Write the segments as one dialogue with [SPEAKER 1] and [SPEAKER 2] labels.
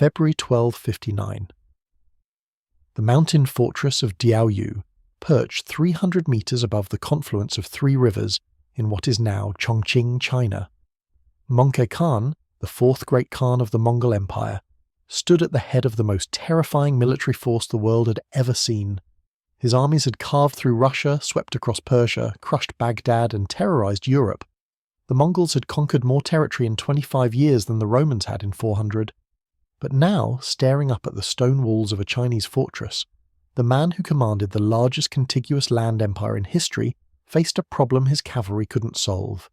[SPEAKER 1] February 1259. The mountain fortress of Diaoyu perched 300 meters above the confluence of three rivers in what is now Chongqing, China. Mongke Khan, the fourth great Khan of the Mongol Empire, stood at the head of the most terrifying military force the world had ever seen. His armies had carved through Russia, swept across Persia, crushed Baghdad, and terrorized Europe. The Mongols had conquered more territory in 25 years than the Romans had in 400. But now, staring up at the stone walls of a Chinese fortress, the man who commanded the largest contiguous land empire in history faced a problem his cavalry couldn't solve.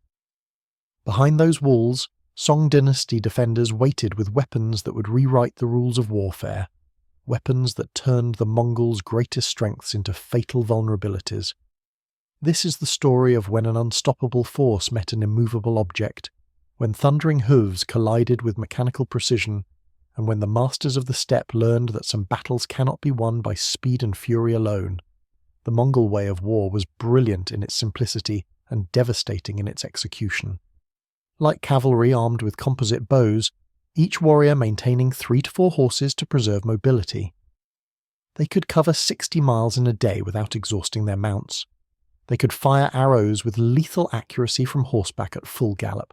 [SPEAKER 1] Behind those walls, Song dynasty defenders waited with weapons that would rewrite the rules of warfare, weapons that turned the Mongols' greatest strengths into fatal vulnerabilities. This is the story of when an unstoppable force met an immovable object, when thundering hooves collided with mechanical precision, and when the masters of the steppe learned that some battles cannot be won by speed and fury alone. The Mongol way of war was brilliant in its simplicity and devastating in its execution. Like cavalry armed with composite bows, each warrior maintaining 3 to 4 horses to preserve mobility. They could cover 60 miles in a day without exhausting their mounts. They could fire arrows with lethal accuracy from horseback at full gallop.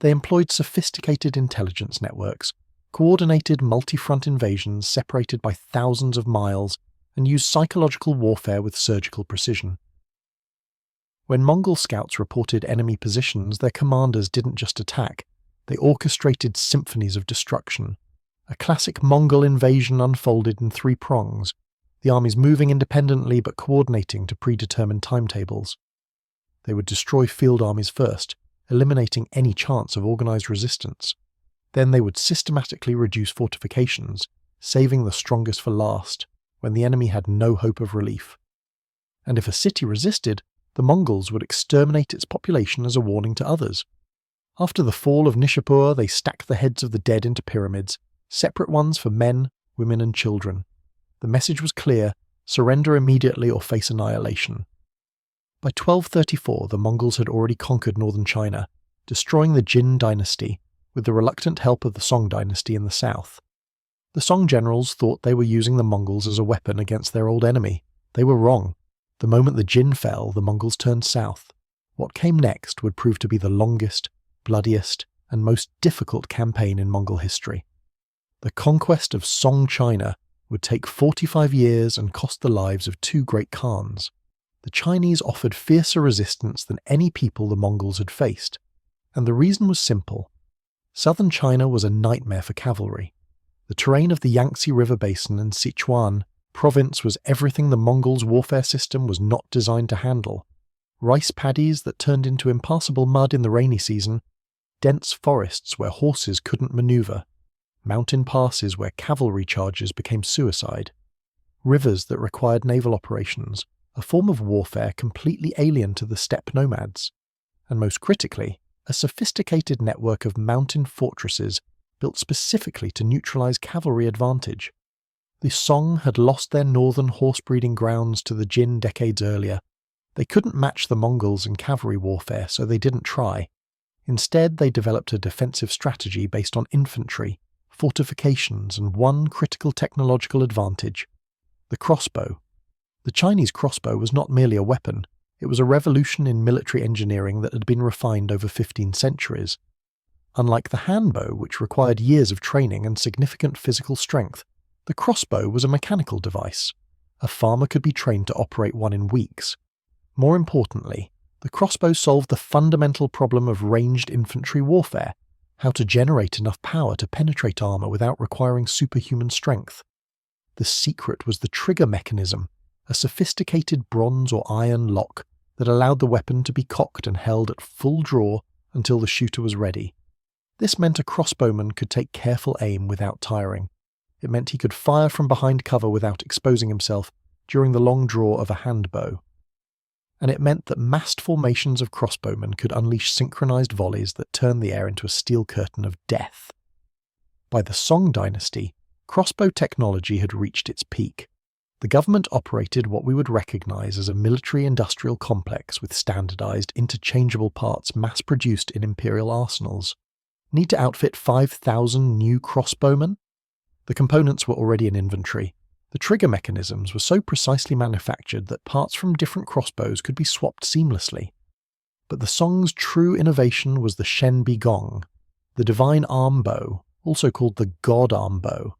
[SPEAKER 1] They employed sophisticated intelligence networks, coordinated multi-front invasions separated by thousands of miles, and used psychological warfare with surgical precision. When Mongol scouts reported enemy positions, their commanders didn't just attack, they orchestrated symphonies of destruction. A classic Mongol invasion unfolded in 3 prongs, the armies moving independently but coordinating to predetermined timetables. They would destroy field armies first, eliminating any chance of organized resistance. Then they would systematically reduce fortifications, saving the strongest for last, when the enemy had no hope of relief. And if a city resisted, the Mongols would exterminate its population as a warning to others. After the fall of Nishapur, they stacked the heads of the dead into pyramids, separate ones for men, women and children. The message was clear: surrender immediately or face annihilation. By 1234, the Mongols had already conquered northern China, destroying the Jin dynasty, with the reluctant help of the Song dynasty in the south. The Song generals thought they were using the Mongols as a weapon against their old enemy. They were wrong. The moment the Jin fell, the Mongols turned south. What came next would prove to be the longest, bloodiest, and most difficult campaign in Mongol history. The conquest of Song China would take 45 years and cost the lives of 2 great Khans. The Chinese offered fiercer resistance than any people the Mongols had faced, and the reason was simple. Southern China was a nightmare for cavalry. The terrain of the Yangtze River Basin and Sichuan province was everything the Mongols' warfare system was not designed to handle. Rice paddies that turned into impassable mud in the rainy season, dense forests where horses couldn't maneuver, mountain passes where cavalry charges became suicide, rivers that required naval operations, a form of warfare completely alien to the steppe nomads, and most critically, a sophisticated network of mountain fortresses built specifically to neutralize cavalry advantage. The Song had lost their northern horse-breeding grounds to the Jin decades earlier. They couldn't match the Mongols in cavalry warfare, so they didn't try. Instead, they developed a defensive strategy based on infantry, fortifications, and one critical technological advantage: the crossbow. The Chinese crossbow was not merely a weapon, it was a revolution in military engineering that had been refined over 15 centuries. Unlike the handbow, which required years of training and significant physical strength, the crossbow was a mechanical device. A farmer could be trained to operate one in weeks. More importantly, the crossbow solved the fundamental problem of ranged infantry warfare: how to generate enough power to penetrate armor without requiring superhuman strength. The secret was the trigger mechanism, a sophisticated bronze or iron lock that allowed the weapon to be cocked and held at full draw until the shooter was ready. This meant a crossbowman could take careful aim without tiring. It meant he could fire from behind cover without exposing himself during the long draw of a handbow. And it meant that massed formations of crossbowmen could unleash synchronized volleys that turned the air into a steel curtain of death. By the Song dynasty, crossbow technology had reached its peak. The government operated what we would recognize as a military-industrial complex with standardized, interchangeable parts mass-produced in imperial arsenals. Need to outfit 5,000 new crossbowmen? The components were already in inventory. The trigger mechanisms were so precisely manufactured that parts from different crossbows could be swapped seamlessly. But the Song's true innovation was the Shen Bi Gong, the divine arm bow, also called the God arm bow.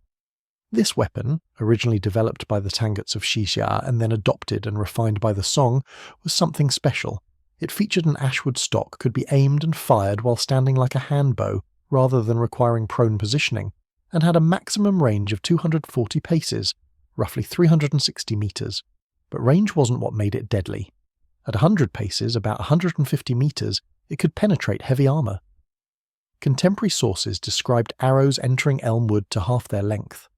[SPEAKER 1] This weapon, originally developed by the Tanguts of Xixia and then adopted and refined by the Song, was something special. It featured an ashwood stock, could be aimed and fired while standing like a hand bow rather than requiring prone positioning, and had a maximum range of 240 paces, roughly 360 meters. But range wasn't what made it deadly. At 100 paces, about 150 meters, it could penetrate heavy armor. Contemporary sources described arrows entering Elmwood to half their length.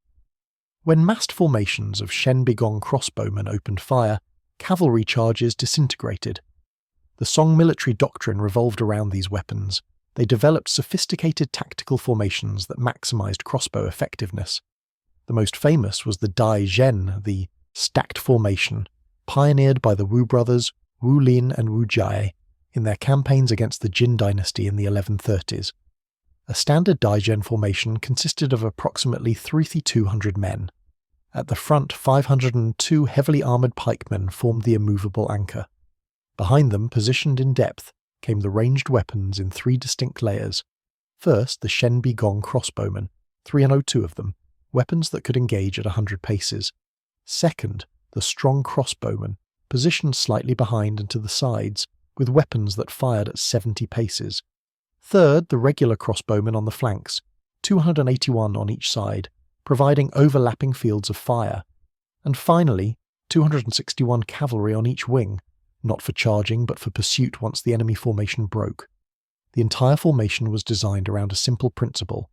[SPEAKER 1] When massed formations of Shen Bi Gong crossbowmen opened fire, cavalry charges disintegrated. The Song military doctrine revolved around these weapons. They developed sophisticated tactical formations that maximized crossbow effectiveness. The most famous was the Dai Zhen, the stacked formation, pioneered by the Wu brothers Wu Lin and Wu Jie in their campaigns against the Jin dynasty in the 1130s. A standard Dai Zhen formation consisted of approximately 3,200 men. At the front, 502 heavily armoured pikemen formed the immovable anchor. Behind them, positioned in depth, came the ranged weapons in three distinct layers. First, the Shen Bi Gong crossbowmen, 302 of them, weapons that could engage at 100 paces. Second, the strong crossbowmen, positioned slightly behind and to the sides, with weapons that fired at 70 paces. Third, the regular crossbowmen on the flanks, 281 on each side, providing overlapping fields of fire. And finally, 261 cavalry on each wing, not for charging but for pursuit once the enemy formation broke. The entire formation was designed around a simple principle: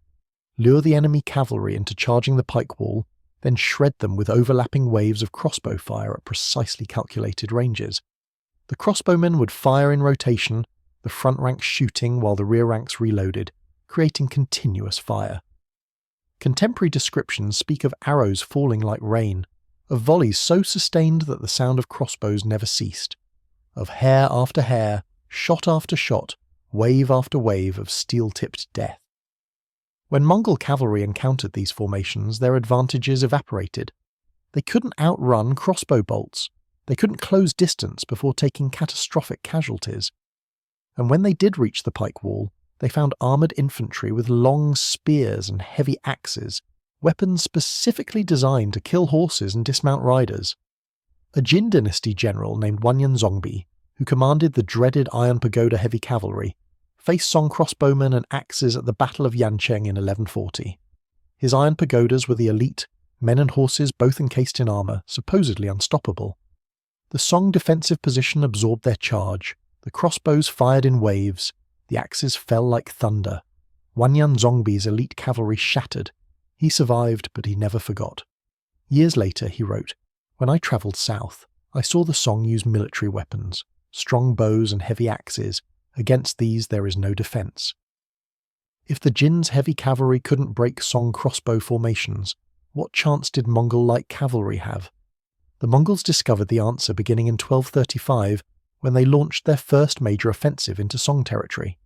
[SPEAKER 1] lure the enemy cavalry into charging the pike wall, then shred them with overlapping waves of crossbow fire at precisely calculated ranges. The crossbowmen would fire in rotation, the front ranks shooting while the rear ranks reloaded, creating continuous fire. Contemporary descriptions speak of arrows falling like rain, of volleys so sustained that the sound of crossbows never ceased, of hair after hair, shot after shot, wave after wave of steel-tipped death. When Mongol cavalry encountered these formations, their advantages evaporated. They couldn't outrun crossbow bolts. They couldn't close distance before taking catastrophic casualties. And when they did reach the pike wall, they found armoured infantry with long spears and heavy axes, weapons specifically designed to kill horses and dismount riders. A Jin dynasty general named Wanyan Zongbi, who commanded the dreaded Iron Pagoda heavy cavalry, faced Song crossbowmen and axes at the Battle of Yancheng in 1140. His iron pagodas were the elite, men and horses both encased in armour, supposedly unstoppable. The Song defensive position absorbed their charge, the crossbows fired in waves, the axes fell like thunder. Wanyan Zongbi's elite cavalry shattered. He survived, but he never forgot. Years later, he wrote, "When I travelled south, I saw the Song use military weapons, strong bows and heavy axes. Against these there is no defence." If the Jin's heavy cavalry couldn't break Song crossbow formations, what chance did Mongol light cavalry have? The Mongols discovered the answer beginning in 1235, when they launched their first major offensive into Song territory.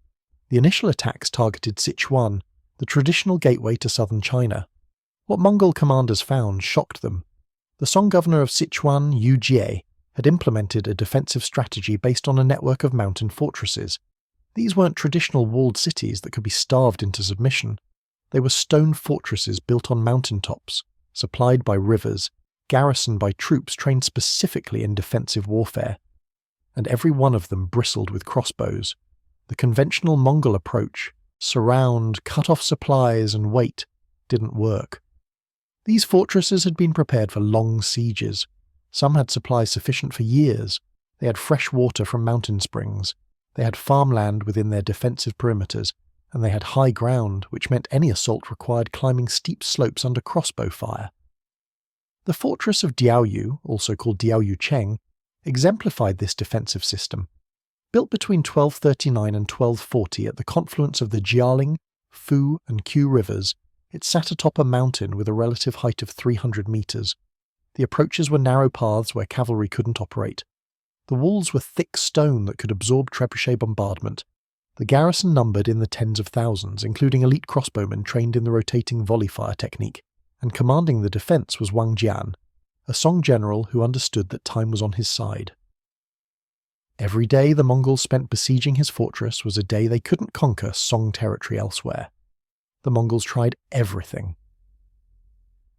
[SPEAKER 1] The initial attacks targeted Sichuan, the traditional gateway to southern China. What Mongol commanders found shocked them. The Song governor of Sichuan, Yu Jie, had implemented a defensive strategy based on a network of mountain fortresses. These weren't traditional walled cities that could be starved into submission. They were stone fortresses built on mountaintops, supplied by rivers, garrisoned by troops trained specifically in defensive warfare. And every one of them bristled with crossbows. The conventional Mongol approach, surround, cut off supplies and wait, didn't work. These fortresses had been prepared for long sieges. Some had supplies sufficient for years. They had fresh water from mountain springs. They had farmland within their defensive perimeters, and they had high ground, which meant any assault required climbing steep slopes under crossbow fire. The fortress of Diaoyu, also called Diaoyu Cheng, exemplified this defensive system. Built between 1239 and 1240 at the confluence of the Jialing, Fu and Qiu rivers, it sat atop a mountain with a relative height of 300 meters. The approaches were narrow paths where cavalry couldn't operate. The walls were thick stone that could absorb trebuchet bombardment. The garrison numbered in the tens of thousands, including elite crossbowmen trained in the rotating volley fire technique, and commanding the defence was Wang Jian, a Song general who understood that time was on his side. Every day the Mongols spent besieging his fortress was a day they couldn't conquer Song territory elsewhere. The Mongols tried everything.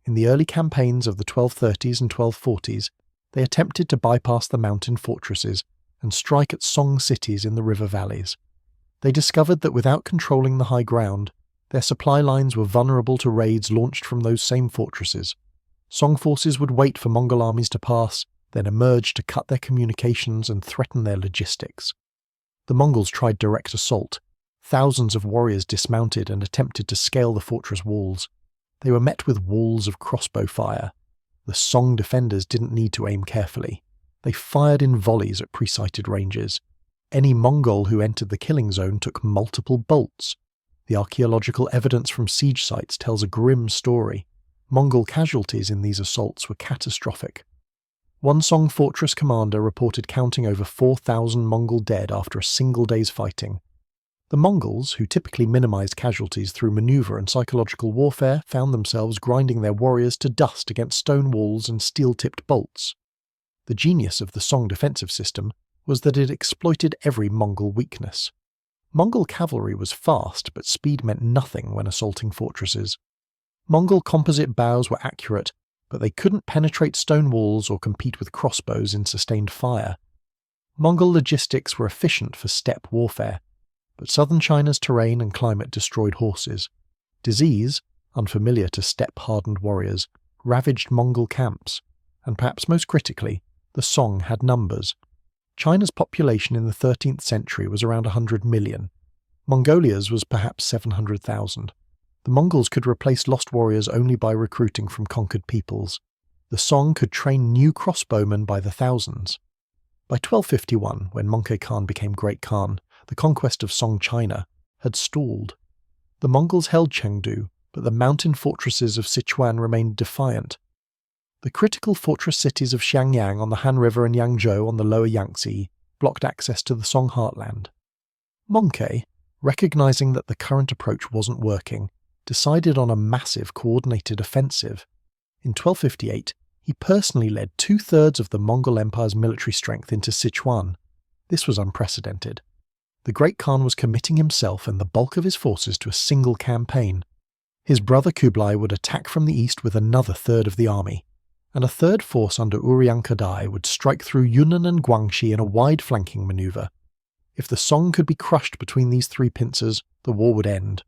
[SPEAKER 1] In the early campaigns of the 1230s and 1240s, they attempted to bypass the mountain fortresses and strike at Song cities in the river valleys. They discovered that without controlling the high ground, their supply lines were vulnerable to raids launched from those same fortresses. Song forces would wait for Mongol armies to pass, then emerge to cut their communications and threaten their logistics. The Mongols tried direct assault. Thousands of warriors dismounted and attempted to scale the fortress walls. They were met with walls of crossbow fire. The Song defenders didn't need to aim carefully. They fired in volleys at pre-sighted ranges. Any Mongol who entered the killing zone took multiple bolts. The archaeological evidence from siege sites tells a grim story. Mongol casualties in these assaults were catastrophic. One Song fortress commander reported counting over 4,000 Mongol dead after a single day's fighting. The Mongols, who typically minimized casualties through maneuver and psychological warfare, found themselves grinding their warriors to dust against stone walls and steel-tipped bolts. The genius of the Song defensive system was that it exploited every Mongol weakness. Mongol cavalry was fast, but speed meant nothing when assaulting fortresses. Mongol composite bows were accurate, but they couldn't penetrate stone walls or compete with crossbows in sustained fire. Mongol logistics were efficient for steppe warfare, but southern China's terrain and climate destroyed horses. Disease, unfamiliar to steppe-hardened warriors, ravaged Mongol camps, and perhaps most critically, the Song had numbers. China's population in the 13th century was around 100 million. Mongolia's was perhaps 700,000. The Mongols could replace lost warriors only by recruiting from conquered peoples. The Song could train new crossbowmen by the thousands. By 1251, when Mongke Khan became Great Khan, the conquest of Song China had stalled. The Mongols held Chengdu, but the mountain fortresses of Sichuan remained defiant. The critical fortress cities of Xiangyang on the Han River and Yangzhou on the lower Yangtze blocked access to the Song heartland. Mongke, recognizing that the current approach wasn't working, decided on a massive coordinated offensive. In 1258, he personally led 2/3 of the Mongol Empire's military strength into Sichuan. This was unprecedented. The Great Khan was committing himself and the bulk of his forces to a single campaign. His brother Kublai would attack from the east with another third of the army, and a third force under Uriyang Kadai would strike through Yunnan and Guangxi in a wide flanking maneuver. If the Song could be crushed between these three pincers, the war would end.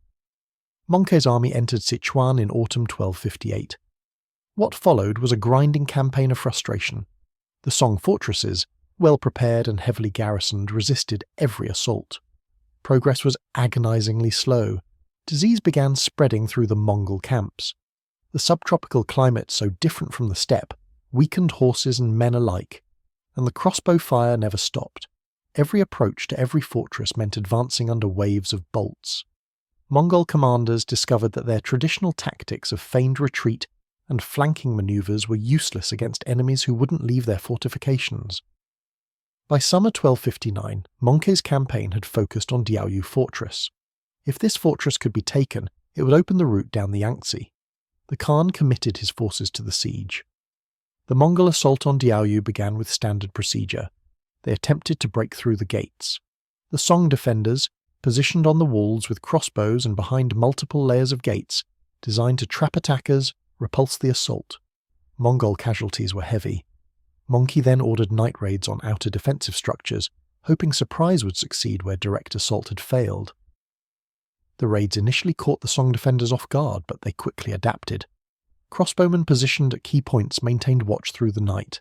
[SPEAKER 1] Mongke's army entered Sichuan in autumn 1258. What followed was a grinding campaign of frustration. The Song fortresses, well prepared and heavily garrisoned, resisted every assault. Progress was agonizingly slow. Disease began spreading through the Mongol camps. The subtropical climate, so different from the steppe, weakened horses and men alike, and the crossbow fire never stopped. Every approach to every fortress meant advancing under waves of bolts. Mongol commanders discovered that their traditional tactics of feigned retreat and flanking maneuvers were useless against enemies who wouldn't leave their fortifications. By summer 1259, Mongke's campaign had focused on Diaoyu fortress. If this fortress could be taken, it would open the route down the Yangtze. The Khan committed his forces to the siege. The Mongol assault on Diaoyu began with standard procedure. They attempted to break through the gates. The Song defenders, positioned on the walls with crossbows and behind multiple layers of gates, designed to trap attackers, repulse the assault. Mongol casualties were heavy. Mongke then ordered night raids on outer defensive structures, hoping surprise would succeed where direct assault had failed. The raids initially caught the Song defenders off guard, but they quickly adapted. Crossbowmen positioned at key points maintained watch through the night.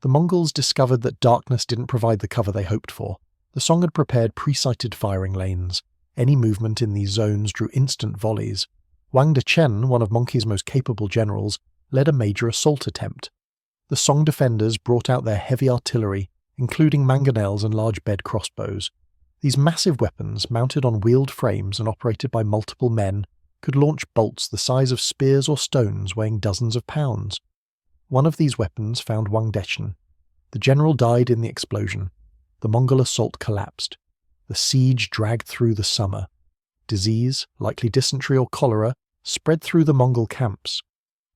[SPEAKER 1] The Mongols discovered that darkness didn't provide the cover they hoped for. The Song had prepared pre-sighted firing lanes. Any movement in these zones drew instant volleys. Wang Dechen, one of Mongke's most capable generals, led a major assault attempt. The Song defenders brought out their heavy artillery, including mangonels and large bed crossbows. These massive weapons, mounted on wheeled frames and operated by multiple men, could launch bolts the size of spears or stones weighing dozens of pounds. One of these weapons found Wang Dechen. The general died in the explosion. The Mongol assault collapsed. The siege dragged through the summer. Disease, likely dysentery or cholera, spread through the Mongol camps.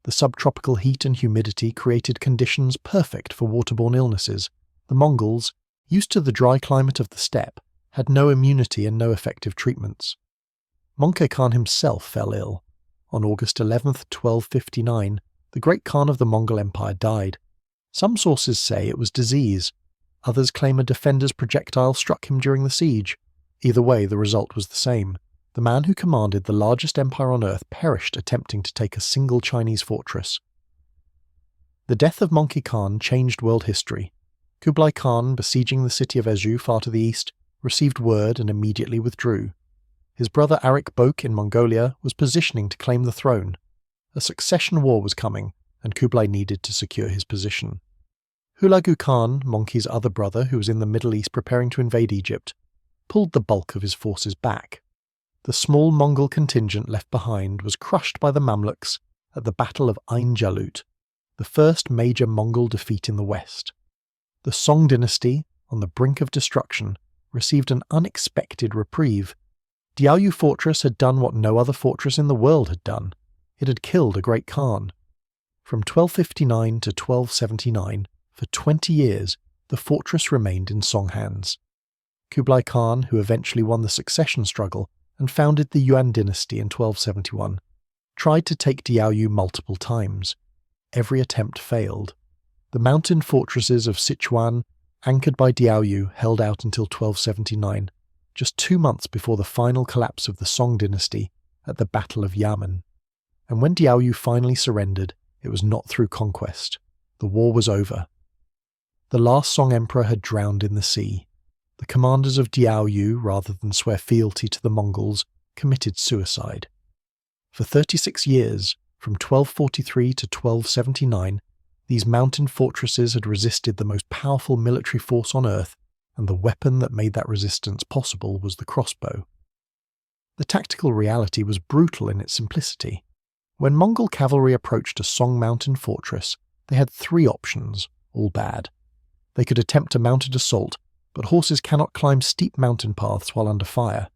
[SPEAKER 1] The subtropical heat and humidity created conditions perfect for waterborne illnesses. The Mongols, used to the dry climate of the steppe, had no immunity and no effective treatments. Mongke Khan himself fell ill. On August 11, 1259, the great Khan of the Mongol Empire died. Some sources say it was disease. Others claim a defender's projectile struck him during the siege. Either way, the result was the same. The man who commanded the largest empire on earth perished attempting to take a single Chinese fortress. The death of Mongke Khan changed world history. Kublai Khan, besieging the city of Ezu far to the east, received word and immediately withdrew. His brother Arik Bok in Mongolia was positioning to claim the throne. A succession war was coming, and Kublai needed to secure his position. Hulagu Khan, Mongke's other brother who was in the Middle East preparing to invade Egypt, pulled the bulk of his forces back. The small Mongol contingent left behind was crushed by the Mamluks at the Battle of Ain Jalut, the first major Mongol defeat in the west. The Song dynasty, on the brink of destruction, received an unexpected reprieve. Diaoyu fortress had done what no other fortress in the world had done. It had killed a great Khan. From 1259 to 1279, for 20 years, the fortress remained in Song hands. Kublai Khan, who eventually won the succession struggle and founded the Yuan dynasty in 1271, tried to take Diaoyu multiple times. Every attempt failed. The mountain fortresses of Sichuan, anchored by Diaoyu, held out until 1279, just 2 months before the final collapse of the Song dynasty at the Battle of Yamen. And when Diaoyu finally surrendered, it was not through conquest. The war was over. The last Song emperor had drowned in the sea. The commanders of Diaoyu, rather than swear fealty to the Mongols, committed suicide. For 36 years, from 1243 to 1279, these mountain fortresses had resisted the most powerful military force on earth, and the weapon that made that resistance possible was the crossbow. The tactical reality was brutal in its simplicity. When Mongol cavalry approached a Song mountain fortress, they had 3 options, all bad. They could attempt a mounted assault, but horses cannot climb steep mountain paths while under fire.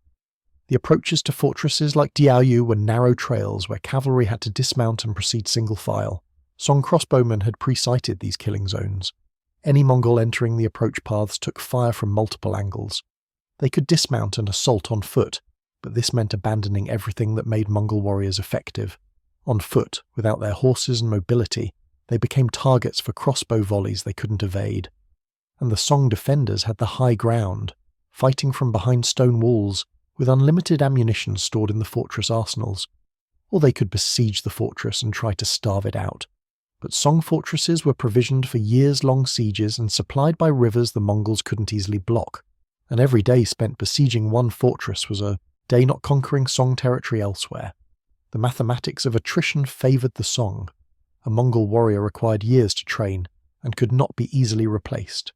[SPEAKER 1] The approaches to fortresses like Diaoyu were narrow trails where cavalry had to dismount and proceed single file. Song crossbowmen had pre-sighted these killing zones. Any Mongol entering the approach paths took fire from multiple angles. They could dismount and assault on foot, but this meant abandoning everything that made Mongol warriors effective. On foot, without their horses and mobility, they became targets for crossbow volleys they couldn't evade. And the Song defenders had the high ground, fighting from behind stone walls, with unlimited ammunition stored in the fortress arsenals. Or they could besiege the fortress and try to starve it out. But Song fortresses were provisioned for years-long sieges and supplied by rivers the Mongols couldn't easily block, and every day spent besieging one fortress was a day not conquering Song territory elsewhere. The mathematics of attrition favoured the Song. A Mongol warrior required years to train, and could not be easily replaced.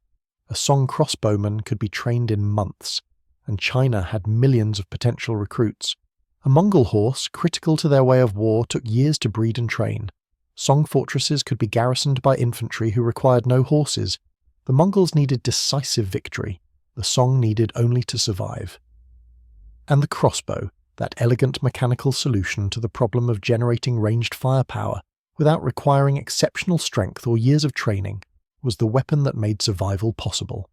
[SPEAKER 1] A Song crossbowman could be trained in months, and China had millions of potential recruits. A Mongol horse, critical to their way of war, took years to breed and train. Song fortresses could be garrisoned by infantry who required no horses. The Mongols needed decisive victory. The Song needed only to survive. And the crossbow, that elegant mechanical solution to the problem of generating ranged firepower without requiring exceptional strength or years of training, was the weapon that made survival possible.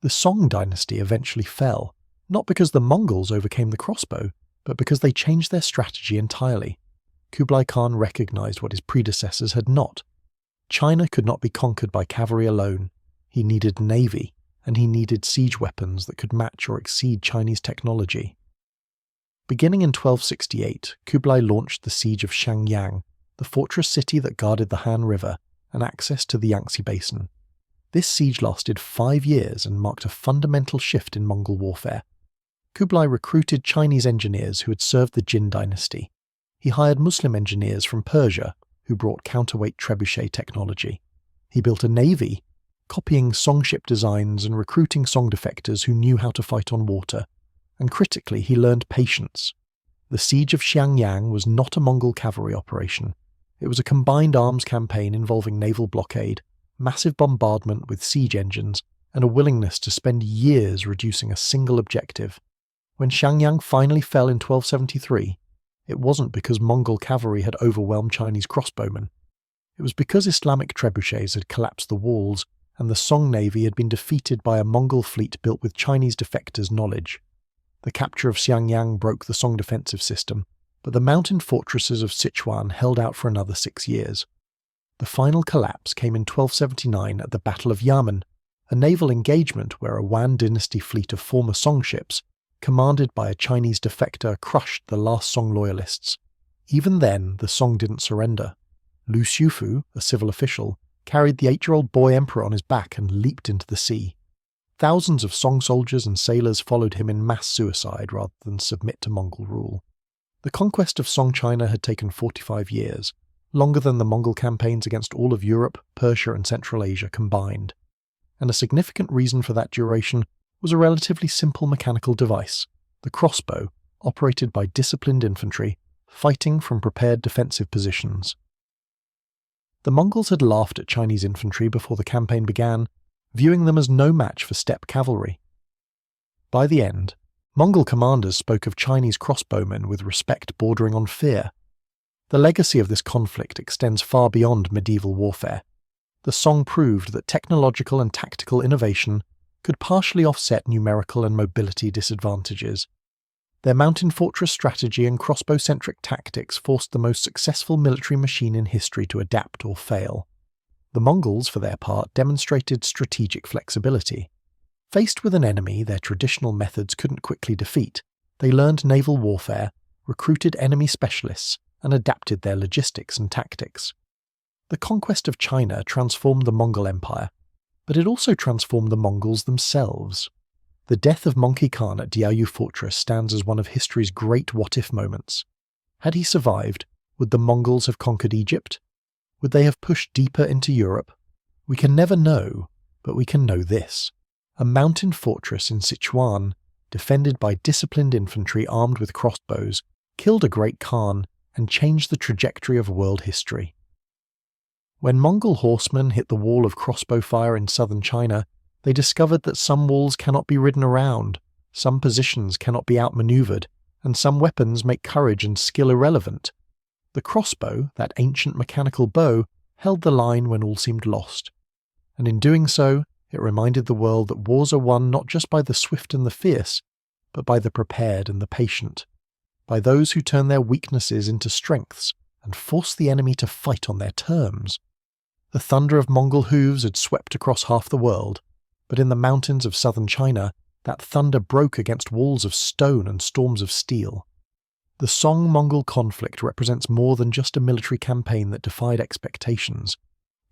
[SPEAKER 1] The Song dynasty eventually fell, not because the Mongols overcame the crossbow, but because they changed their strategy entirely. Kublai Khan recognized what his predecessors had not. China could not be conquered by cavalry alone. He needed navy, and he needed siege weapons that could match or exceed Chinese technology. Beginning in 1268, Kublai launched the siege of Xiangyang, the fortress city that guarded the Han River and access to the Yangtze Basin. This siege lasted 5 years and marked a fundamental shift in Mongol warfare. Kublai recruited Chinese engineers who had served the Jin dynasty. He hired Muslim engineers from Persia who brought counterweight trebuchet technology. He built a navy, copying Song ship designs and recruiting Song defectors who knew how to fight on water. And critically, he learned patience. The siege of Xiangyang was not a Mongol cavalry operation. It was a combined arms campaign involving naval blockade, massive bombardment with siege engines, and a willingness to spend years reducing a single objective. When Xiangyang finally fell in 1273, it wasn't because Mongol cavalry had overwhelmed Chinese crossbowmen. It was because Islamic trebuchets had collapsed the walls and the Song navy had been defeated by a Mongol fleet built with Chinese defectors' knowledge. The capture of Xiangyang broke the Song defensive system, but the mountain fortresses of Sichuan held out for another 6 years. The final collapse came in 1279 at the Battle of Yamen, a naval engagement where a Wan dynasty fleet of former Song ships, commanded by a Chinese defector, crushed the last Song loyalists. Even then, the Song didn't surrender. Lu Xiufu, a civil official, carried the 8-year-old boy emperor on his back and leaped into the sea. Thousands of Song soldiers and sailors followed him in mass suicide rather than submit to Mongol rule. The conquest of Song China had taken 45 years, longer than the Mongol campaigns against all of Europe, Persia and Central Asia combined. And a significant reason for that duration was a relatively simple mechanical device, the crossbow, operated by disciplined infantry, fighting from prepared defensive positions. The Mongols had laughed at Chinese infantry before the campaign began, viewing them as no match for steppe cavalry. By the end, Mongol commanders spoke of Chinese crossbowmen with respect bordering on fear. The legacy of this conflict extends far beyond medieval warfare. The Song proved that technological and tactical innovation could partially offset numerical and mobility disadvantages. Their mountain fortress strategy and crossbow-centric tactics forced the most successful military machine in history to adapt or fail. The Mongols, for their part, demonstrated strategic flexibility. Faced with an enemy their traditional methods couldn't quickly defeat, they learned naval warfare, recruited enemy specialists, and adapted their logistics and tactics. The conquest of China transformed the Mongol Empire, but it also transformed the Mongols themselves. The death of Mongke Khan at Diaoyu fortress stands as one of history's great what-if moments. Had he survived, would the Mongols have conquered Egypt? Would they have pushed deeper into Europe? We can never know, but we can know this. A mountain fortress in Sichuan, defended by disciplined infantry armed with crossbows, killed a great Khan and changed the trajectory of world history. When Mongol horsemen hit the wall of crossbow fire in southern China, they discovered that some walls cannot be ridden around, some positions cannot be outmaneuvered, and some weapons make courage and skill irrelevant. The crossbow, that ancient mechanical bow, held the line when all seemed lost. And in doing so, it reminded the world that wars are won not just by the swift and the fierce, but by the prepared and the patient, by those who turn their weaknesses into strengths and force the enemy to fight on their terms. The thunder of Mongol hooves had swept across half the world, but in the mountains of southern China, that thunder broke against walls of stone and storms of steel. The Song-Mongol conflict represents more than just a military campaign that defied expectations.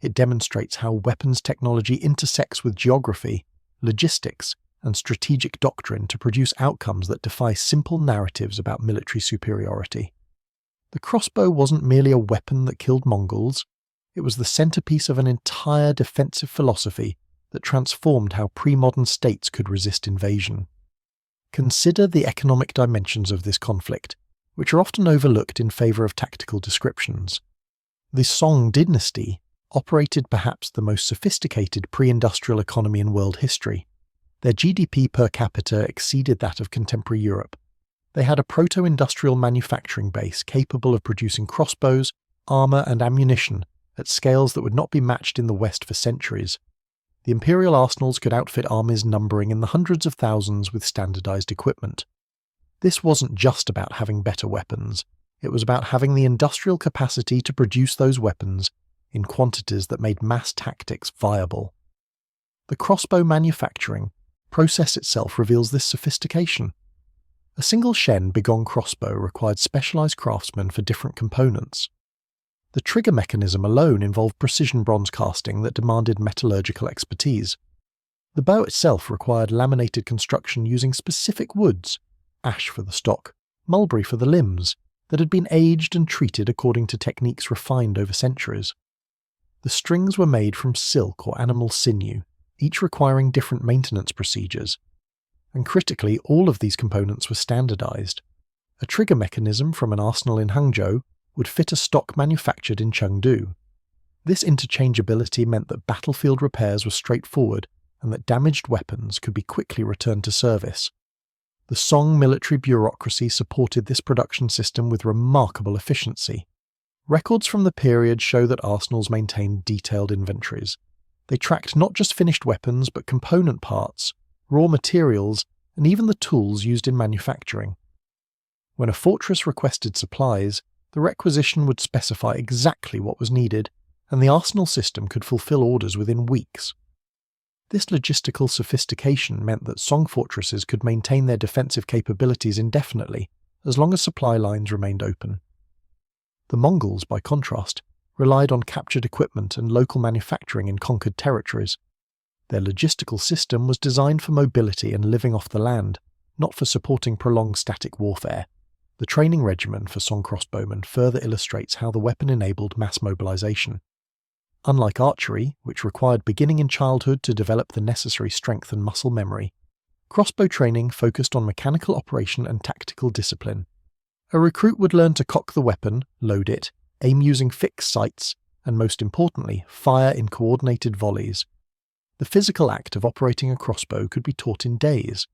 [SPEAKER 1] It demonstrates how weapons technology intersects with geography, logistics, and strategic doctrine to produce outcomes that defy simple narratives about military superiority. The crossbow wasn't merely a weapon that killed Mongols, it was the centerpiece of an entire defensive philosophy that transformed how pre-modern states could resist invasion. Consider the economic dimensions of this conflict, which are often overlooked in favor of tactical descriptions. The Song dynasty operated perhaps the most sophisticated pre-industrial economy in world history. Their GDP per capita exceeded that of contemporary Europe. They had a proto-industrial manufacturing base capable of producing crossbows, armour and ammunition at scales that would not be matched in the West for centuries. The Imperial arsenals could outfit armies numbering in the hundreds of thousands with standardized equipment. This wasn't just about having better weapons, it was about having the industrial capacity to produce those weapons in quantities that made mass tactics viable. The crossbow manufacturing process itself reveals this sophistication. A single Shen Bigong crossbow required specialized craftsmen for different components. The trigger mechanism alone involved precision bronze casting that demanded metallurgical expertise. The bow itself required laminated construction using specific woods, ash for the stock, mulberry for the limbs, that had been aged and treated according to techniques refined over centuries. The strings were made from silk or animal sinew, each requiring different maintenance procedures. And critically, all of these components were standardized. A trigger mechanism from an arsenal in Hangzhou would fit a stock manufactured in Chengdu. This interchangeability meant that battlefield repairs were straightforward and that damaged weapons could be quickly returned to service. The Song military bureaucracy supported this production system with remarkable efficiency. Records from the period show that arsenals maintained detailed inventories. They tracked not just finished weapons but component parts, raw materials, and even the tools used in manufacturing. When a fortress requested supplies, the requisition would specify exactly what was needed, and the arsenal system could fulfill orders within weeks. This logistical sophistication meant that Song fortresses could maintain their defensive capabilities indefinitely, as long as supply lines remained open. The Mongols, by contrast, relied on captured equipment and local manufacturing in conquered territories. Their logistical system was designed for mobility and living off the land, not for supporting prolonged static warfare. The training regimen for Song crossbowmen further illustrates how the weapon enabled mass mobilization. Unlike archery, which required beginning in childhood to develop the necessary strength and muscle memory, crossbow training focused on mechanical operation and tactical discipline. A recruit would learn to cock the weapon, load it, aim using fixed sights, and most importantly, fire in coordinated volleys. The physical act of operating a crossbow could be taught in days.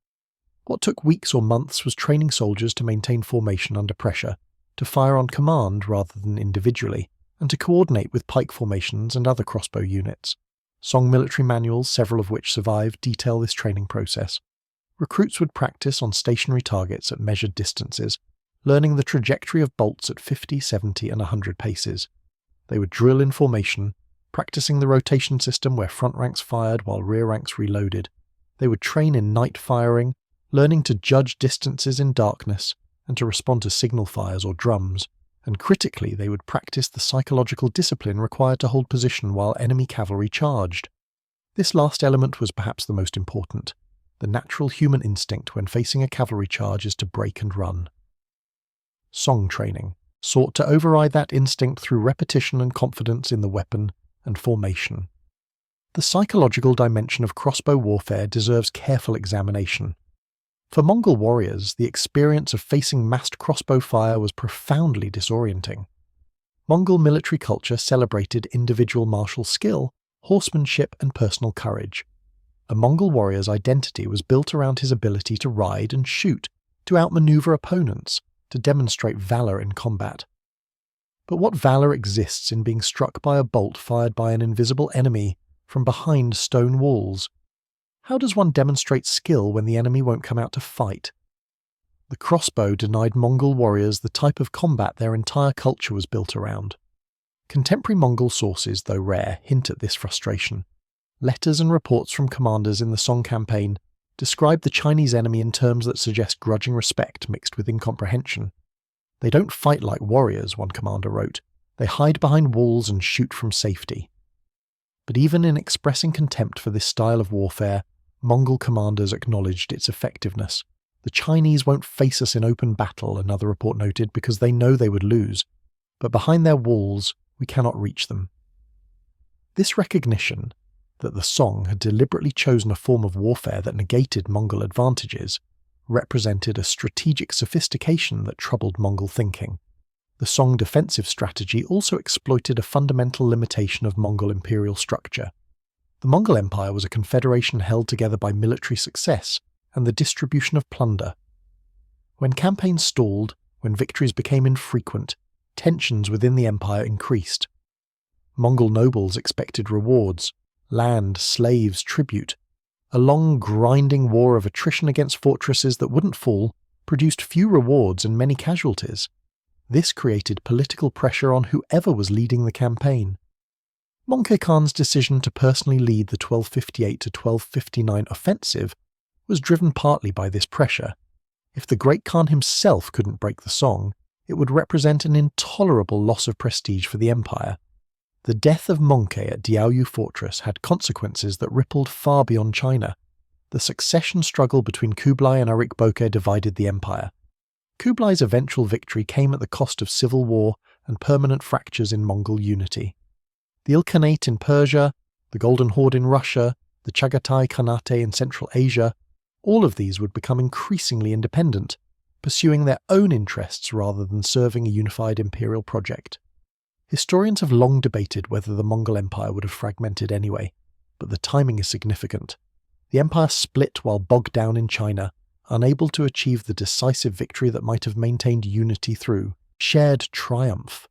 [SPEAKER 1] What took weeks or months was training soldiers to maintain formation under pressure, to fire on command rather than individually, and to coordinate with pike formations and other crossbow units. Song military manuals, several of which survive, detail this training process. Recruits would practice on stationary targets at measured distances, learning the trajectory of bolts at 50, 70, and 100 paces. They would drill in formation, practicing the rotation system where front ranks fired while rear ranks reloaded. They would train in night firing, learning to judge distances in darkness and to respond to signal fires or drums. And critically, they would practice the psychological discipline required to hold position while enemy cavalry charged. This last element was perhaps the most important. The natural human instinct when facing a cavalry charge is to break and run. Song training sought to override that instinct through repetition and confidence in the weapon and formation. The psychological dimension of crossbow warfare deserves careful examination. For Mongol warriors, the experience of facing massed crossbow fire was profoundly disorienting. Mongol military culture celebrated individual martial skill, horsemanship, and personal courage. A Mongol warrior's identity was built around his ability to ride and shoot, to outmaneuver opponents, to demonstrate valor in combat. But what valor exists in being struck by a bolt fired by an invisible enemy from behind stone walls? How does one demonstrate skill when the enemy won't come out to fight? The crossbow denied Mongol warriors the type of combat their entire culture was built around. Contemporary Mongol sources, though rare, hint at this frustration. Letters and reports from commanders in the Song campaign describe the Chinese enemy in terms that suggest grudging respect mixed with incomprehension. They don't fight like warriors, one commander wrote. They hide behind walls and shoot from safety. But even in expressing contempt for this style of warfare, Mongol commanders acknowledged its effectiveness. The Chinese won't face us in open battle, another report noted, because they know they would lose. But behind their walls, we cannot reach them. This recognition that the Song had deliberately chosen a form of warfare that negated Mongol advantages represented a strategic sophistication that troubled Mongol thinking. The Song defensive strategy also exploited a fundamental limitation of Mongol imperial structure. The Mongol Empire was a confederation held together by military success and the distribution of plunder. When campaigns stalled, when victories became infrequent, tensions within the empire increased. Mongol nobles expected rewards, land, slaves, tribute. A long, grinding war of attrition against fortresses that wouldn't fall produced few rewards and many casualties. This created political pressure on whoever was leading the campaign. Mongke Khan's decision to personally lead the 1258 to 1259 offensive was driven partly by this pressure. If the Great Khan himself couldn't break the Song, it would represent an intolerable loss of prestige for the empire. The death of Mongke at Diaoyu fortress had consequences that rippled far beyond China. The succession struggle between Kublai and Urikboke divided the empire. Kublai's eventual victory came at the cost of civil war and permanent fractures in Mongol unity. The Ilkhanate in Persia, the Golden Horde in Russia, the Chagatai Khanate in Central Asia, all of these would become increasingly independent, pursuing their own interests rather than serving a unified imperial project. Historians have long debated whether the Mongol Empire would have fragmented anyway, but the timing is significant. The empire split while bogged down in China, unable to achieve the decisive victory that might have maintained unity through shared triumph.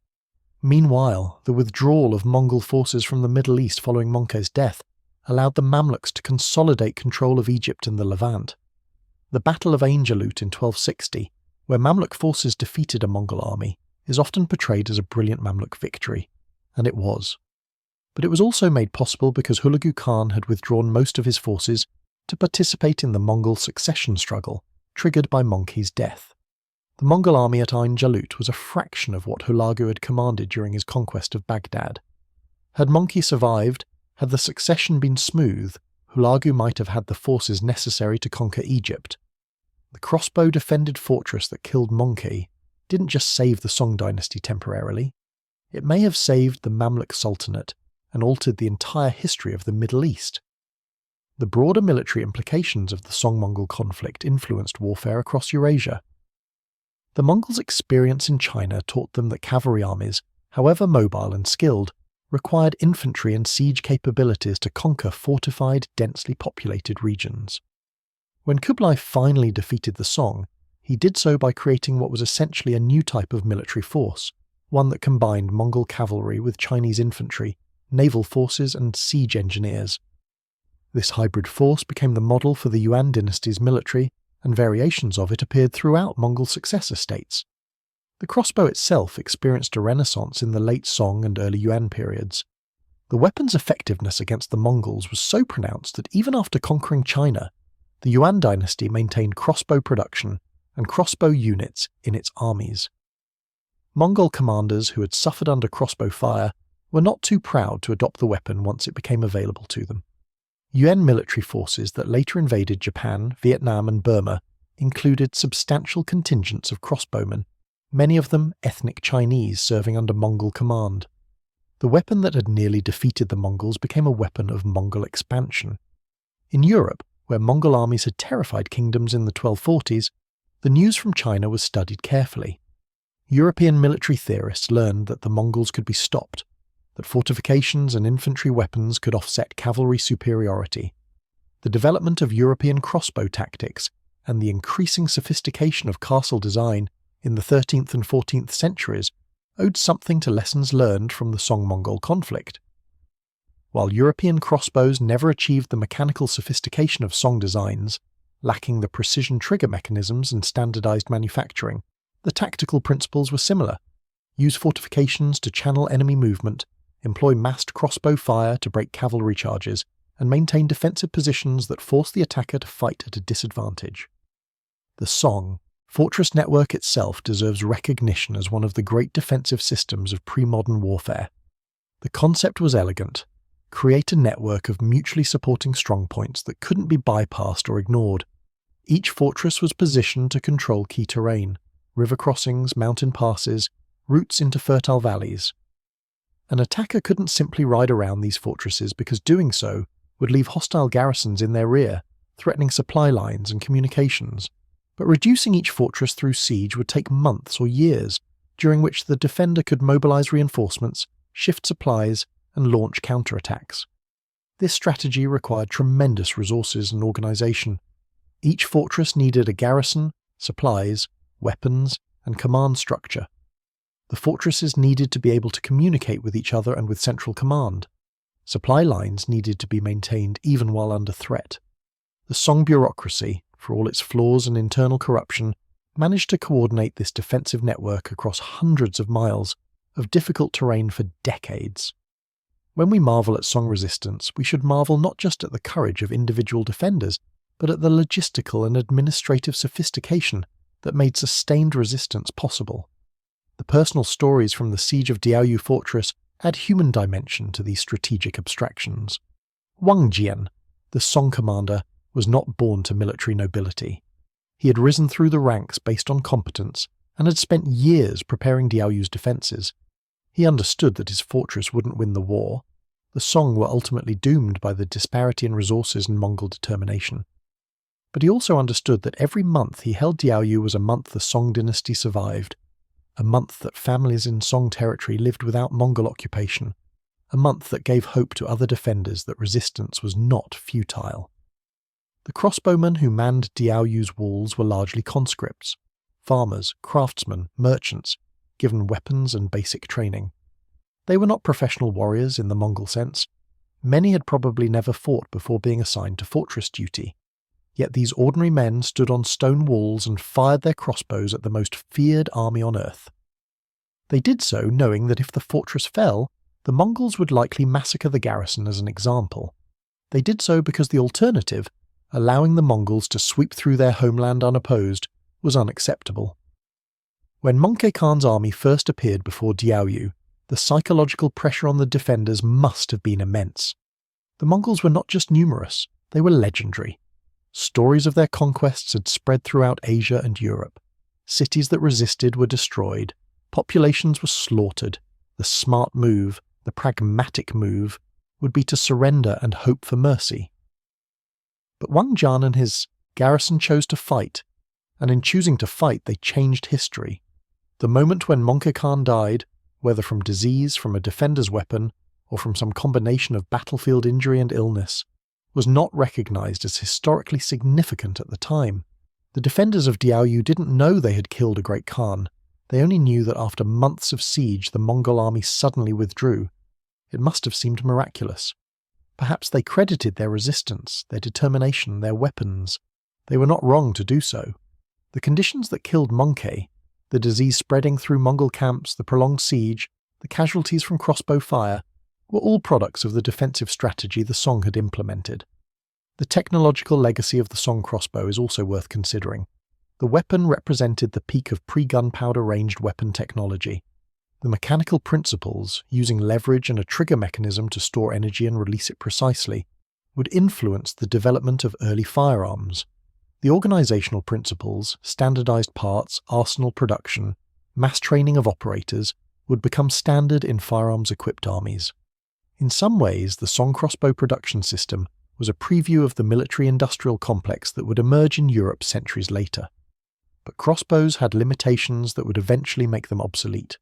[SPEAKER 1] Meanwhile, the withdrawal of Mongol forces from the Middle East following Mongke's death allowed the Mamluks to consolidate control of Egypt and the Levant. The Battle of Ain Jalut in 1260, where Mamluk forces defeated a Mongol army, is often portrayed as a brilliant Mamluk victory, and it was. But it was also made possible because Hulagu Khan had withdrawn most of his forces to participate in the Mongol succession struggle, triggered by Mongke's death. The Mongol army at Ain Jalut was a fraction of what Hulagu had commanded during his conquest of Baghdad. Had Mongke survived, had the succession been smooth, Hulagu might have had the forces necessary to conquer Egypt. The crossbow-defended fortress that killed Mongke didn't just save the Song dynasty temporarily, it may have saved the Mamluk Sultanate and altered the entire history of the Middle East. The broader military implications of the Song-Mongol conflict influenced warfare across Eurasia. The Mongols' experience in China taught them that cavalry armies, however mobile and skilled, required infantry and siege capabilities to conquer fortified, densely populated regions. When Kublai finally defeated the Song, he did so by creating what was essentially a new type of military force, one that combined Mongol cavalry with Chinese infantry, naval forces and siege engineers. This hybrid force became the model for the Yuan dynasty's military, and variations of it appeared throughout Mongol successor states. The crossbow itself experienced a renaissance in the late Song and early Yuan periods. The weapon's effectiveness against the Mongols was so pronounced that even after conquering China, the Yuan dynasty maintained crossbow production and crossbow units in its armies. Mongol commanders who had suffered under crossbow fire were not too proud to adopt the weapon once it became available to them. Yuan military forces that later invaded Japan, Vietnam and Burma included substantial contingents of crossbowmen, many of them ethnic Chinese serving under Mongol command. The weapon that had nearly defeated the Mongols became a weapon of Mongol expansion. In Europe, where Mongol armies had terrified kingdoms in the 1240s, the news from China was studied carefully. European military theorists learned that the Mongols could be stopped, that fortifications and infantry weapons could offset cavalry superiority. The development of European crossbow tactics and the increasing sophistication of castle design in the 13th and 14th centuries owed something to lessons learned from the Song-Mongol conflict. While European crossbows never achieved the mechanical sophistication of Song designs, lacking the precision trigger mechanisms and standardized manufacturing, the tactical principles were similar. Use fortifications to channel enemy movement, employ massed crossbow fire to break cavalry charges, and maintain defensive positions that force the attacker to fight at a disadvantage. The Song fortress network itself deserves recognition as one of the great defensive systems of pre-modern warfare. The concept was elegant: create a network of mutually supporting strongpoints that couldn't be bypassed or ignored. Each fortress was positioned to control key terrain, river crossings, mountain passes, routes into fertile valleys. An attacker couldn't simply ride around these fortresses because doing so would leave hostile garrisons in their rear, threatening supply lines and communications. But reducing each fortress through siege would take months or years, during which the defender could mobilize reinforcements, shift supplies, and launch counterattacks. This strategy required tremendous resources and organization. Each fortress needed a garrison, supplies, weapons, and command structure. The fortresses needed to be able to communicate with each other and with central command. Supply lines needed to be maintained even while under threat. The Song bureaucracy, for all its flaws and internal corruption, managed to coordinate this defensive network across hundreds of miles of difficult terrain for decades. When we marvel at Song resistance, we should marvel not just at the courage of individual defenders, but at the logistical and administrative sophistication that made sustained resistance possible. The personal stories from the siege of Diaoyu fortress add human dimension to these strategic abstractions. Wang Jian, the Song commander, was not born to military nobility. He had risen through the ranks based on competence and had spent years preparing Diaoyu's defences. He understood that his fortress wouldn't win the war. The Song were ultimately doomed by the disparity in resources and Mongol determination. But he also understood that every month he held Diaoyu was a month the Song dynasty survived, a month that families in Song territory lived without Mongol occupation, a month that gave hope to other defenders that resistance was not futile. The crossbowmen who manned Diaoyu's walls were largely conscripts, farmers, craftsmen, merchants, given weapons and basic training. They were not professional warriors in the Mongol sense. Many had probably never fought before being assigned to fortress duty. Yet these ordinary men stood on stone walls and fired their crossbows at the most feared army on earth. They did so knowing that if the fortress fell, the Mongols would likely massacre the garrison as an example. They did so because the alternative, allowing the Mongols to sweep through their homeland unopposed, was unacceptable. When Mongke Khan's army first appeared before Diaoyu, the psychological pressure on the defenders must have been immense. The Mongols were not just numerous, they were legendary. Stories of their conquests had spread throughout Asia and Europe. Cities that resisted were destroyed, populations were slaughtered. The smart move, the pragmatic move, would be to surrender and hope for mercy. But Wang Jian and his garrison chose to fight, and in choosing to fight they changed history. The moment when Mongke Khan died, whether from disease, from a defender's weapon, or from some combination of battlefield injury and illness, was not recognized as historically significant at the time. The defenders of Diaoyu didn't know they had killed a great Khan. They only knew that after months of siege the Mongol army suddenly withdrew. It must have seemed miraculous. Perhaps they credited their resistance, their determination, their weapons. They were not wrong to do so. The conditions that killed Mongke, the disease spreading through Mongol camps, the prolonged siege, the casualties from crossbow fire, were all products of the defensive strategy the Song had implemented. The technological legacy of the Song crossbow is also worth considering. The weapon represented the peak of pre-gunpowder ranged weapon technology. The mechanical principles, using leverage and a trigger mechanism to store energy and release it precisely, would influence the development of early firearms. The organizational principles, standardized parts, arsenal production, mass training of operators, would become standard in firearms-equipped armies. In some ways, the Song crossbow production system was a preview of the military-industrial complex that would emerge in Europe centuries later. But crossbows had limitations that would eventually make them obsolete.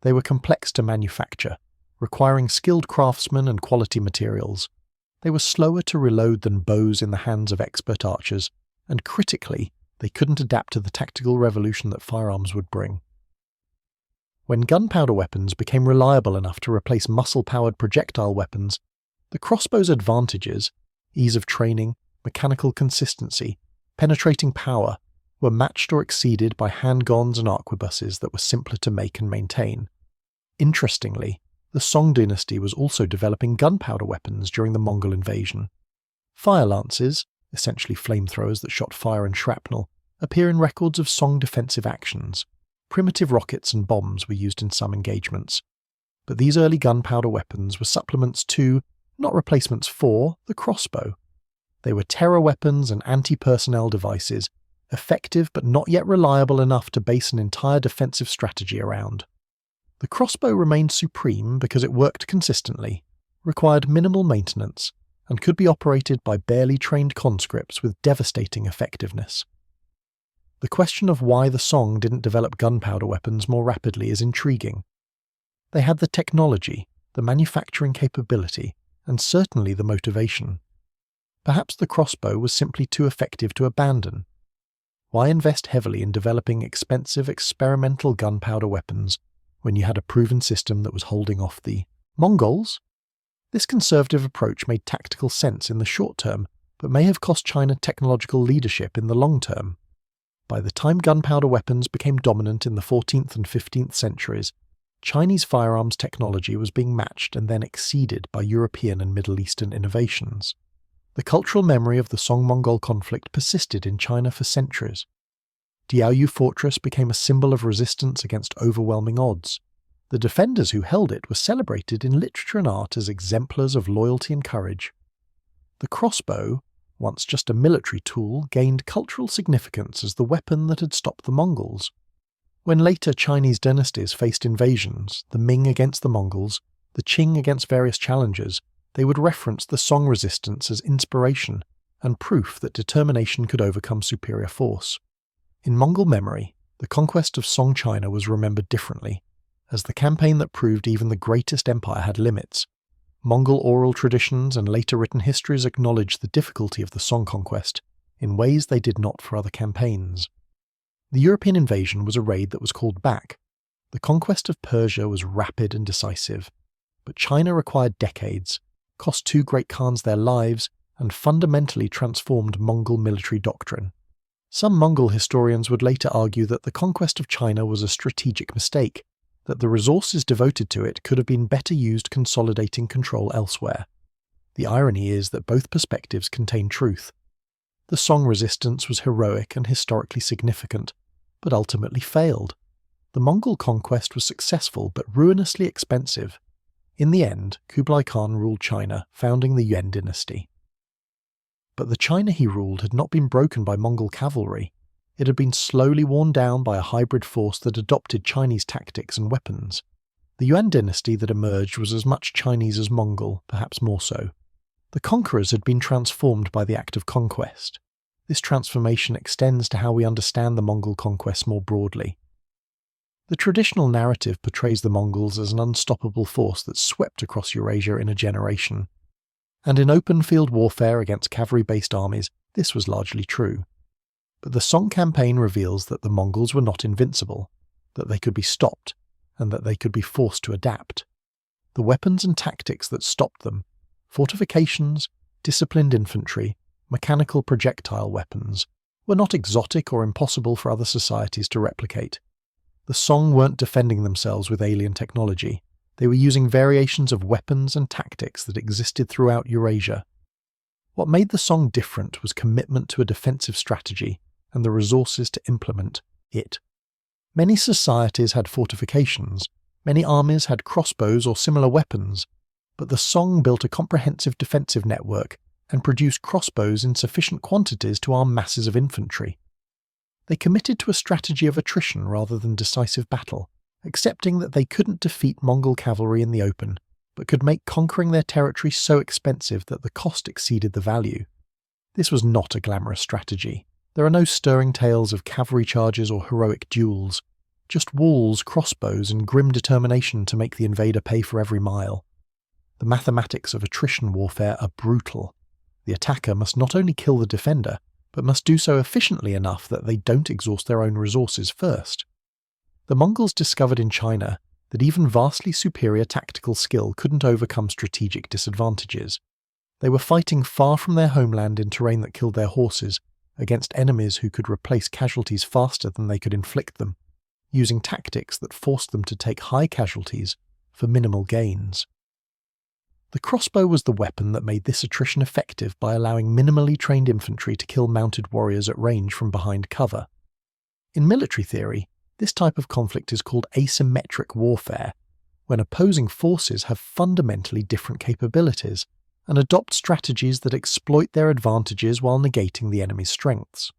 [SPEAKER 1] They were complex to manufacture, requiring skilled craftsmen and quality materials. They were slower to reload than bows in the hands of expert archers, and critically, they couldn't adapt to the tactical revolution that firearms would bring. When gunpowder weapons became reliable enough to replace muscle-powered projectile weapons, the crossbow's advantages, ease of training, mechanical consistency, penetrating power, were matched or exceeded by handguns and arquebuses that were simpler to make and maintain. Interestingly, the Song dynasty was also developing gunpowder weapons during the Mongol invasion. Fire lances, essentially flamethrowers that shot fire and shrapnel, appear in records of Song defensive actions. Primitive rockets and bombs were used in some engagements. But these early gunpowder weapons were supplements to, not replacements for, the crossbow. They were terror weapons and anti-personnel devices, effective but not yet reliable enough to base an entire defensive strategy around. The crossbow remained supreme because it worked consistently, required minimal maintenance, and could be operated by barely trained conscripts with devastating effectiveness. The question of why the Song didn't develop gunpowder weapons more rapidly is intriguing. They had the technology, the manufacturing capability, and certainly the motivation. Perhaps the crossbow was simply too effective to abandon. Why invest heavily in developing expensive experimental gunpowder weapons when you had a proven system that was holding off the Mongols? This conservative approach made tactical sense in the short term, but may have cost China technological leadership in the long term. By the time gunpowder weapons became dominant in the 14th and 15th centuries, Chinese firearms technology was being matched and then exceeded by European and Middle Eastern innovations. The cultural memory of the Song-Mongol conflict persisted in China for centuries. Diaoyu Fortress became a symbol of resistance against overwhelming odds. The defenders who held it were celebrated in literature and art as exemplars of loyalty and courage. The crossbow, once just a military tool, gained cultural significance as the weapon that had stopped the Mongols. When later Chinese dynasties faced invasions, the Ming against the Mongols, the Qing against various challengers, they would reference the Song resistance as inspiration and proof that determination could overcome superior force. In Mongol memory, the conquest of Song China was remembered differently, as the campaign that proved even the greatest empire had limits. Mongol oral traditions and later written histories acknowledge the difficulty of the Song conquest in ways they did not for other campaigns. The European invasion was a raid that was called back. The conquest of Persia was rapid and decisive, but China required decades, cost two great Khans their lives, and fundamentally transformed Mongol military doctrine. Some Mongol historians would later argue that the conquest of China was a strategic mistake, that the resources devoted to it could have been better used consolidating control elsewhere. The irony is that both perspectives contain truth. The Song resistance was heroic and historically significant, but ultimately failed. The Mongol conquest was successful but ruinously expensive. In the end, Kublai Khan ruled China, founding the Yuan dynasty. But the China he ruled had not been broken by Mongol cavalry. It had been slowly worn down by a hybrid force that adopted Chinese tactics and weapons. The Yuan dynasty that emerged was as much Chinese as Mongol, perhaps more so. The conquerors had been transformed by the act of conquest. This transformation extends to how we understand the Mongol conquest more broadly. The traditional narrative portrays the Mongols as an unstoppable force that swept across Eurasia in a generation. And in open field warfare against cavalry-based armies, this was largely true. But the Song campaign reveals that the Mongols were not invincible, that they could be stopped, and that they could be forced to adapt. The weapons and tactics that stopped them, fortifications, disciplined infantry, mechanical projectile weapons, were not exotic or impossible for other societies to replicate. The Song weren't defending themselves with alien technology. They were using variations of weapons and tactics that existed throughout Eurasia. What made the Song different was commitment to a defensive strategy and the resources to implement it. Many societies had fortifications, many armies had crossbows or similar weapons, but the Song built a comprehensive defensive network and produced crossbows in sufficient quantities to arm masses of infantry. They committed to a strategy of attrition rather than decisive battle, accepting that they couldn't defeat Mongol cavalry in the open, but could make conquering their territory so expensive that the cost exceeded the value. This was not a glamorous strategy. There are no stirring tales of cavalry charges or heroic duels, just walls, crossbows, and grim determination to make the invader pay for every mile. The mathematics of attrition warfare are brutal. The attacker must not only kill the defender, but must do so efficiently enough that they don't exhaust their own resources first. The Mongols discovered in China that even vastly superior tactical skill couldn't overcome strategic disadvantages. They were fighting far from their homeland in terrain that killed their horses, against enemies who could replace casualties faster than they could inflict them, using tactics that forced them to take high casualties for minimal gains. The crossbow was the weapon that made this attrition effective by allowing minimally trained infantry to kill mounted warriors at range from behind cover. In military theory, this type of conflict is called asymmetric warfare, when opposing forces have fundamentally different capabilities and adopt strategies that exploit their advantages while negating the enemy's strengths.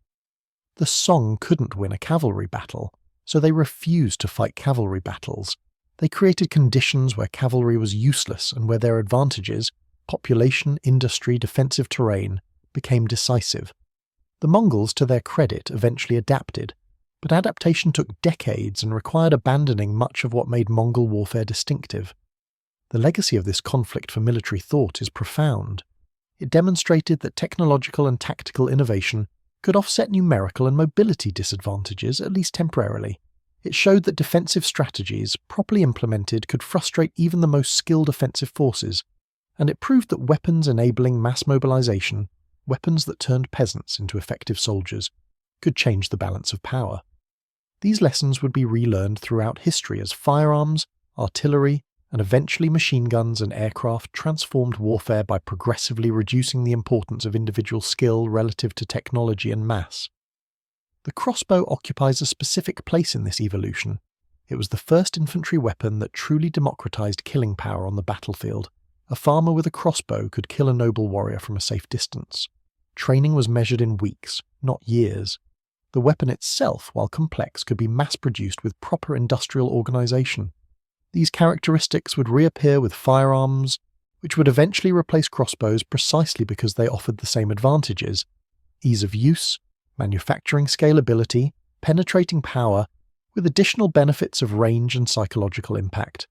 [SPEAKER 1] The Song couldn't win a cavalry battle, so they refused to fight cavalry battles. They created conditions where cavalry was useless and where their advantages, population, industry, defensive terrain, became decisive. The Mongols, to their credit, eventually adapted, but adaptation took decades and required abandoning much of what made Mongol warfare distinctive. The legacy of this conflict for military thought is profound. It demonstrated that technological and tactical innovation could offset numerical and mobility disadvantages, at least temporarily. It showed that defensive strategies, properly implemented, could frustrate even the most skilled offensive forces, and it proved that weapons enabling mass mobilization, weapons that turned peasants into effective soldiers, could change the balance of power. These lessons would be relearned throughout history as firearms, artillery, and eventually machine guns and aircraft transformed warfare by progressively reducing the importance of individual skill relative to technology and mass. The crossbow occupies a specific place in this evolution. It was the first infantry weapon that truly democratized killing power on the battlefield. A farmer with a crossbow could kill a noble warrior from a safe distance. Training was measured in weeks, not years. The weapon itself, while complex, could be mass-produced with proper industrial organization. These characteristics would reappear with firearms, which would eventually replace crossbows precisely because they offered the same advantages: ease of use, manufacturing scalability, penetrating power, with additional benefits of range and psychological impact.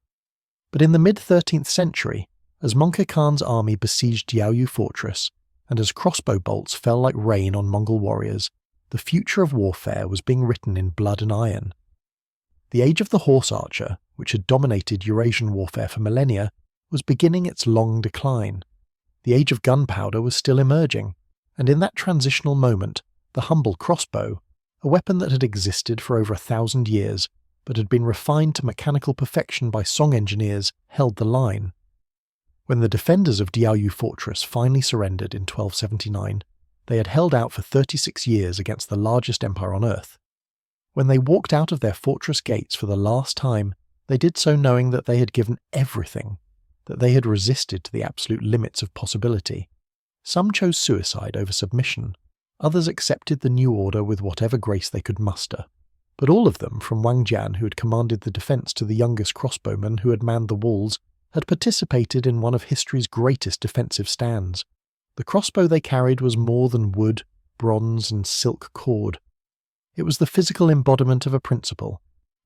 [SPEAKER 1] But in the mid-13th century, As Mongke Khan's army besieged Diaoyu fortress, and as crossbow bolts fell like rain on Mongol warriors, the future of warfare was being written in blood and iron. The age of the horse archer, which had dominated Eurasian warfare for millennia, was beginning its long decline. The age of gunpowder was still emerging, and in that transitional moment, the humble crossbow, a weapon that had existed for over 1,000 years, but had been refined to mechanical perfection by song engineers, held the line. When the defenders of Diaoyu fortress finally surrendered in 1279, they had held out for 36 years against the largest empire on earth. When they walked out of their fortress gates for the last time, they did so knowing that they had given everything, that they had resisted to the absolute limits of possibility. Some chose suicide over submission, others accepted the new order with whatever grace they could muster. But all of them, from Wang Jian, who had commanded the defence, to the youngest crossbowmen who had manned the walls, had participated in one of history's greatest defensive stands. The crossbow they carried was more than wood, bronze, and silk cord. It was the physical embodiment of a principle,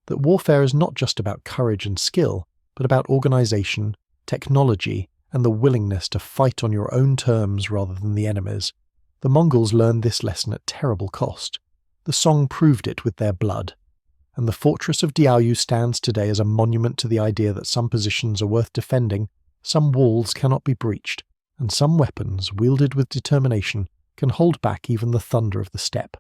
[SPEAKER 1] that warfare is not just about courage and skill, but about organisation, technology, and the willingness to fight on your own terms rather than the enemy's. The Mongols learned this lesson at terrible cost. The Song proved it with their blood, and the fortress of Diaoyu stands today as a monument to the idea that some positions are worth defending, some walls cannot be breached, and some weapons, wielded with determination, can hold back even the thunder of the steppe.